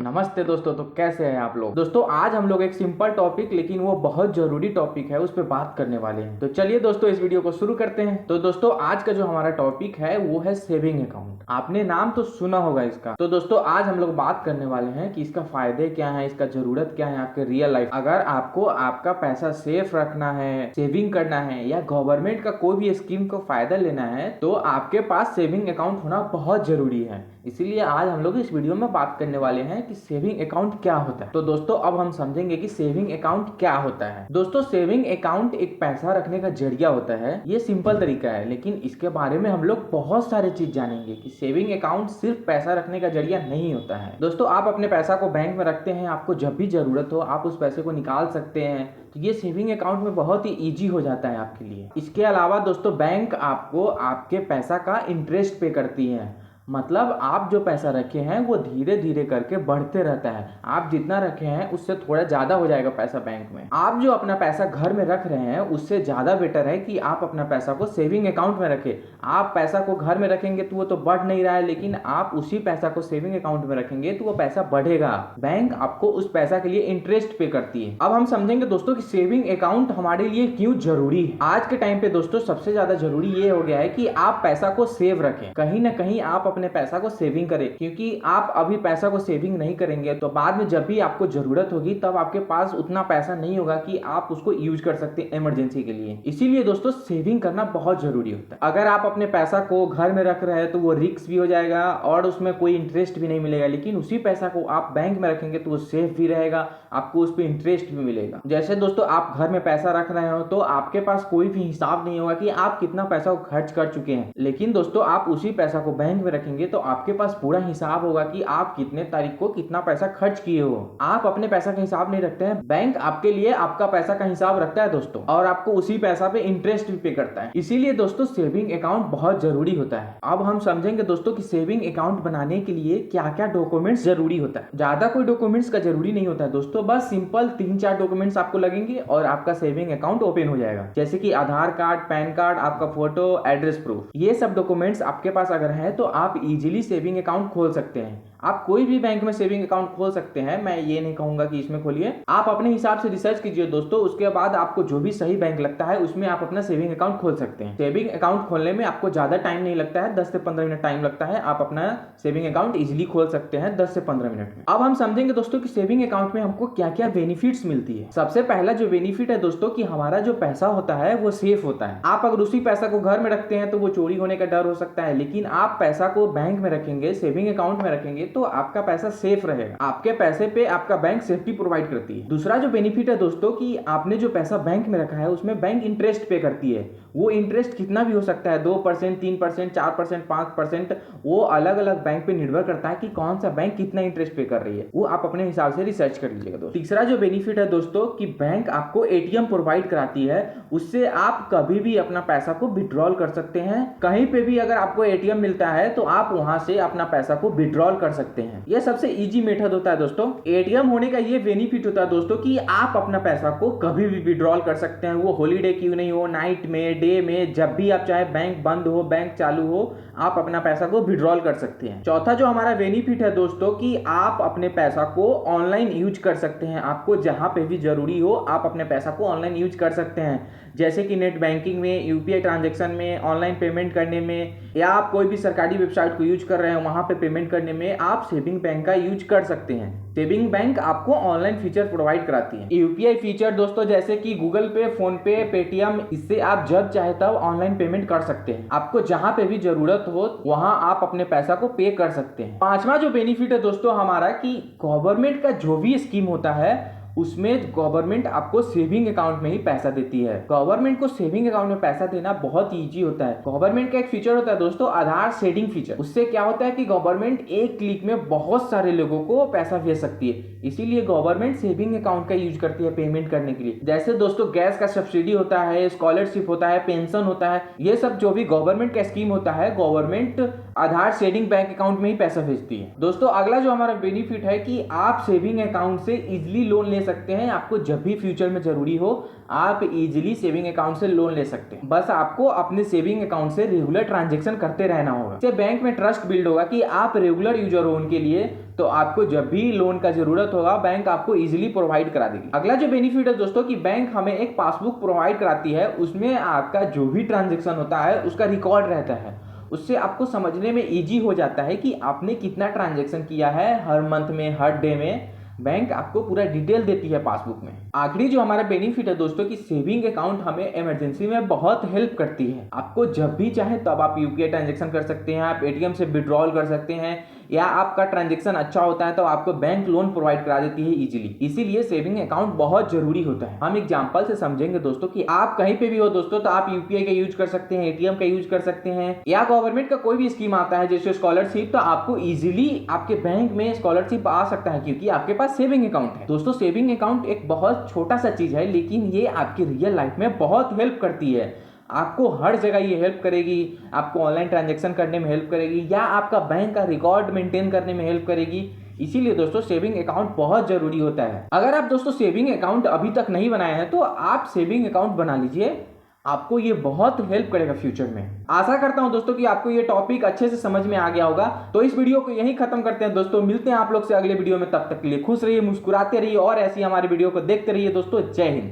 नमस्ते दोस्तों। तो कैसे हैं आप लोग। दोस्तों आज हम लोग एक सिंपल टॉपिक लेकिन वो बहुत जरूरी टॉपिक है उस पर बात करने वाले हैं। तो चलिए दोस्तों इस वीडियो को शुरू करते हैं। तो दोस्तों आज का जो हमारा टॉपिक है वो है सेविंग अकाउंट। आपने नाम तो सुना होगा इसका। तो दोस्तों आज हम लोग बात करने वाले हैं कि इसका फायदे क्या है, इसका जरूरत क्या है आपके रियल लाइफ। अगर आपको आपका पैसा सेफ रखना है, सेविंग करना है या गवर्नमेंट का कोई भी स्कीम को फायदा लेना है तो आपके पास सेविंग अकाउंट होना बहुत जरूरी है। इसीलिए आज हम लोग इस वीडियो में बात करने वाले हैं कि सेविंग अकाउंट क्या होता है। तो दोस्तों अब हम समझेंगे कि सेविंग अकाउंट क्या होता है। दोस्तों सेविंग अकाउंट एक पैसा रखने का जरिया होता है। ये सिंपल तरीका है लेकिन इसके बारे में हम लोग बहुत सारे चीज जानेंगे कि सेविंग अकाउंट सिर्फ पैसा रखने का जरिया नहीं होता है। दोस्तों आप अपने पैसा को बैंक में रखते हैं, आपको जब भी जरूरत हो आप उस पैसे को निकाल सकते हैं। तो ये सेविंग अकाउंट में बहुत ही इजी हो जाता है आपके लिए। इसके अलावा दोस्तों बैंक आपको आपके पैसा का इंटरेस्ट पे करती है। मतलब आप जो पैसा रखे हैं वो धीरे धीरे करके बढ़ते रहता है। आप जितना रखे हैं उससे थोड़ा ज्यादा हो जाएगा पैसा बैंक में। आप जो अपना पैसा घर में रख रहे हैं उससे ज्यादा बेटर है कि आप अपना पैसा को सेविंग अकाउंट में रखें। आप पैसा को घर में रखेंगे तो वो तो बढ़ नहीं रहा है, लेकिन आप उसी पैसा को सेविंग अकाउंट में रखेंगे तो वो पैसा बढ़ेगा। बैंक आपको उस पैसा के लिए इंटरेस्ट पे करती है। अब हम समझेंगे दोस्तों कि सेविंग अकाउंट हमारे लिए क्यों जरूरी है। आज के टाइम पे दोस्तों सबसे ज्यादा जरूरी ये हो गया है कि आप पैसा को सेव रखें। कहीं ना कहीं आप अपने पैसा को सेविंग करें, क्योंकि आप अभी पैसा को सेविंग नहीं करेंगे तो बाद में जब भी आपको जरूरत होगी तब आपके पास उतना पैसा नहीं होगा कि आप उसको यूज कर सकते हैं इमरजेंसी के लिए। इसीलिए दोस्तों सेविंग करना बहुत जरूरी होता है। अगर आप अपने पैसा को घर में रख रहे हैं तो वो रिस्क भी हो जाएगा और उसमें कोई इंटरेस्ट भी नहीं मिलेगा। लेकिन उसी पैसा को आप बैंक में रखेंगे तो वो सेफ भी रहेगा, आपको उस पर इंटरेस्ट भी मिलेगा। जैसे दोस्तों आप घर में पैसा रख रहे हो तो आपके पास कोई भी हिसाब नहीं होगा कि आप कितना पैसा खर्च कर चुके हैं। लेकिन दोस्तों आप उसी पैसा को बैंक में रखेंगे तो आपके पास पूरा हिसाब होगा कि आप कितने तारीख को कितना पैसा खर्च किए हो। आप अपने पैसा का हिसाब नहीं रखते हैं, बैंक आपके लिए आपका पैसा का हिसाब रखता है दोस्तों, और आपको उसी पैसा पे इंटरेस्ट भी पे करता है। इसीलिए दोस्तों सेविंग अकाउंट बहुत जरूरी होता है। अब हम समझेंगे दोस्तों कि सेविंग अकाउंट बनाने के लिए क्या क्या डॉक्यूमेंट्स जरूरी होता है। ज्यादा कोई डॉक्यूमेंट्स का जरूरी नहीं होता है दोस्तों, बस सिंपल 3-4 डॉक्यूमेंट्स आपको लगेंगे और आपका सेविंग अकाउंट ओपन हो जाएगा। जैसे कि आधार कार्ड, पैन कार्ड, आपका फोटो, एड्रेस प्रूफ। ये सब डॉक्यूमेंट्स आपके पास अगर है तो आप इजीली सेविंग अकाउंट खोल सकते हैं। आप कोई भी बैंक में सेविंग अकाउंट खोल सकते हैं, मैं ये नहीं कहूंगा कि इसमें खोलिए। आप अपने हिसाब से रिसर्च कीजिए दोस्तों, उसके बाद आपको जो भी सही बैंक लगता है उसमें आप अपना सेविंग अकाउंट खोल सकते हैं। सेविंग अकाउंट खोलने में आपको ज्यादा टाइम नहीं लगता है, 10 से 15 मिनट टाइम लगता है। आप अपना सेविंग अकाउंट इजिली खोल सकते हैं 10 से 15 मिनट में। अब हम समझेंगे दोस्तों कि सेविंग अकाउंट में हमको क्या क्या बेनिफिट्स मिलती है। सबसे पहला जो बेनिफिट है दोस्तों कि हमारा जो पैसा होता है वो सेफ होता है। आप अगर उसी पैसा को घर में रखते हैं तो वो चोरी होने का डर हो सकता है, लेकिन आप पैसा को बैंक में रखेंगे, सेविंग अकाउंट में रखेंगे तो आपका पैसा सेफ रहेगा। आपके पैसे पे आपका बैंक सेफ्टी प्रोवाइड करती है। दूसरा जो बेनिफिट है दोस्तों कि आपने जो पैसा बैंक में रखा है उसमें बैंक इंटरेस्ट पे करती है। वो इंटरेस्ट कितना भी हो सकता है, 2%, 3%, 4%, 5%, वो अलग अलग बैंक पे निर्भर करता है कि कौन सा बैंक कितना इंटरेस्ट पे कर रही है। वो आप अपने हिसाब से रिसर्च कर लीजिएगा दोस्तों। तीसरा जो बेनिफिट है दोस्तों कि बैंक आपको एटीएम प्रोवाइड कराती है, उससे आप कभी भी अपना पैसा को विड्रॉल कर सकते हैं। कहीं पे भी अगर आपको एटीएम मिलता है तो आप वहां से अपना पैसा को विड्रॉल कर सकते हैं। ये सबसे इजी मेथड होता है दोस्तों। एटीएम होने का ये बेनिफिट होता है दोस्तों कि आप अपना पैसा को कभी भी विड्रॉल कर सकते हैं। वो हॉलीडे क्यों नहीं हो, नाइट में, डे में, जब भी आप चाहे, बैंक बंद हो, बैंक चालू हो, आप अपना पैसा को विड्रॉल कर सकते हैं। चौथा जो हमारा बेनिफिट है दोस्तों कि आप अपने पैसा को ऑनलाइन यूज कर सकते हैं। आपको जहां पे भी जरूरी हो आप अपने पैसा को ऑनलाइन यूज कर सकते हैं, जैसे कि नेट बैंकिंग में, यूपीआई ट्रांजैक्शन में, ऑनलाइन पेमेंट करने में, या आप कोई भी सरकारी वेबसाइट को यूज कर रहे हैं वहां पे पेमेंट करने में आप सेविंग बैंक का यूज कर सकते हैं। सेविंग बैंक आपको ऑनलाइन फीचर प्रोवाइड कराती है। यूपीआई फीचर दोस्तों जैसे कि गूगल पे, फोन पे, पेटीएम, इससे आप जब चाहे तब ऑनलाइन पेमेंट कर सकते हैं। आपको जहां पे भी जरूरत हो वहां आप अपने पैसा को पे कर सकते हैं। पांचवा जो बेनिफिट है दोस्तों हमारा कि गवर्नमेंट का जो भी स्कीम होता है उसमें गवर्नमेंट आपको सेविंग अकाउंट में ही पैसा देती है। गवर्नमेंट को सेविंग अकाउंट में पैसा देना बहुत इजी होता है। गवर्नमेंट का एक फीचर होता है दोस्तों आधार शेडिंग फीचर। उससे क्या होता है कि गवर्नमेंट एक क्लिक में बहुत सारे लोगों को पैसा भेज सकती है। इसीलिए गवर्नमेंट सेविंग अकाउंट का यूज करती है पेमेंट करने के लिए। जैसे दोस्तों गैस का सब्सिडी होता है, स्कॉलरशिप होता है, पेंशन होता है, ये सब जो भी गवर्नमेंट का स्कीम होता है गवर्नमेंट आधार शेडिंग बैंक अकाउंट में ही पैसा भेजती है। दोस्तों अगला जो हमारा बेनिफिट है कि आप सेविंग अकाउंट से इजिली लोन ले सकते हैं। आपको जब भी फ्यूचर में जरूरी हो आप इजिली सेविंग अकाउंट से लोन ले सकते हैं। बस आपको अपने सेविंग अकाउंट से रेगुलर ट्रांजैक्शन करते रहना होगा। इससे बैंक में ट्रस्ट बिल्ड होगा कि आप रेगुलर यूजर हो उनके लिए, तो आपको जब भी लोन का जरूरत होगा बैंक आपको इजीली प्रोवाइड करा देगी। अगला जो बेनिफिट है दोस्तों कि बैंक हमें एक पासबुक प्रोवाइड कराती है, उसमें आपका जो भी ट्रांजेक्शन होता है उसका रिकॉर्ड रहता है। उससे आपको समझने में इजी हो जाता है कि आपने कितना ट्रांजेक्शन किया है हर मंथ में, हर डे में। बैंक आपको पूरा डिटेल देती है पासबुक में। आखिरी जो हमारा बेनिफिट है दोस्तों कि सेविंग अकाउंट हमें इमरजेंसी में बहुत हेल्प करती है। आपको जब भी चाहे तब आप यूपीआई ट्रांजेक्शन कर सकते हैं, आप एटीएम से विड्रॉल कर सकते हैं, या आपका ट्रांजेक्शन अच्छा होता है तो आपको बैंक लोन प्रोवाइड करा देती है इजीली। इसीलिए सेविंग अकाउंट बहुत जरूरी होता है। हम एग्जांपल से समझेंगे दोस्तों कि आप कहीं पे भी हो दोस्तों, तो आप यूपीआई का यूज कर सकते हैं, एटीएम का यूज कर सकते हैं, या गवर्नमेंट का कोई भी स्कीम आता है जैसे स्कॉलरशिप, तो आपको इजीली आपके बैंक में स्कॉलरशिप आ सकता है क्योंकि आपके पास सेविंग अकाउंट है। दोस्तों सेविंग अकाउंट एक बहुत छोटा सा चीज है, लेकिन ये आपकी रियल लाइफ में बहुत हेल्प करती है। आपको हर जगह ये हेल्प करेगी, आपको ऑनलाइन ट्रांजैक्शन करने में हेल्प करेगी, या आपका बैंक का रिकॉर्ड मेंटेन करने में हेल्प करेगी। इसीलिए दोस्तों सेविंग अकाउंट बहुत जरूरी होता है। अगर आप दोस्तों सेविंग अकाउंट अभी तक नहीं बनाए हैं तो आप सेविंग अकाउंट बना लीजिए, आपको ये बहुत हेल्प करेगा फ्यूचर में। आशा करता हूं दोस्तों कि आपको ये टॉपिक अच्छे से समझ में आ गया होगा। तो इस वीडियो को यहीं खत्म करते हैं दोस्तों, मिलते हैं आप लोग से अगले वीडियो में। तब तक के लिए खुश रहिए, मुस्कुराते रहिए और ऐसी हमारे वीडियो को देखते रहिए दोस्तों। जय हिंद।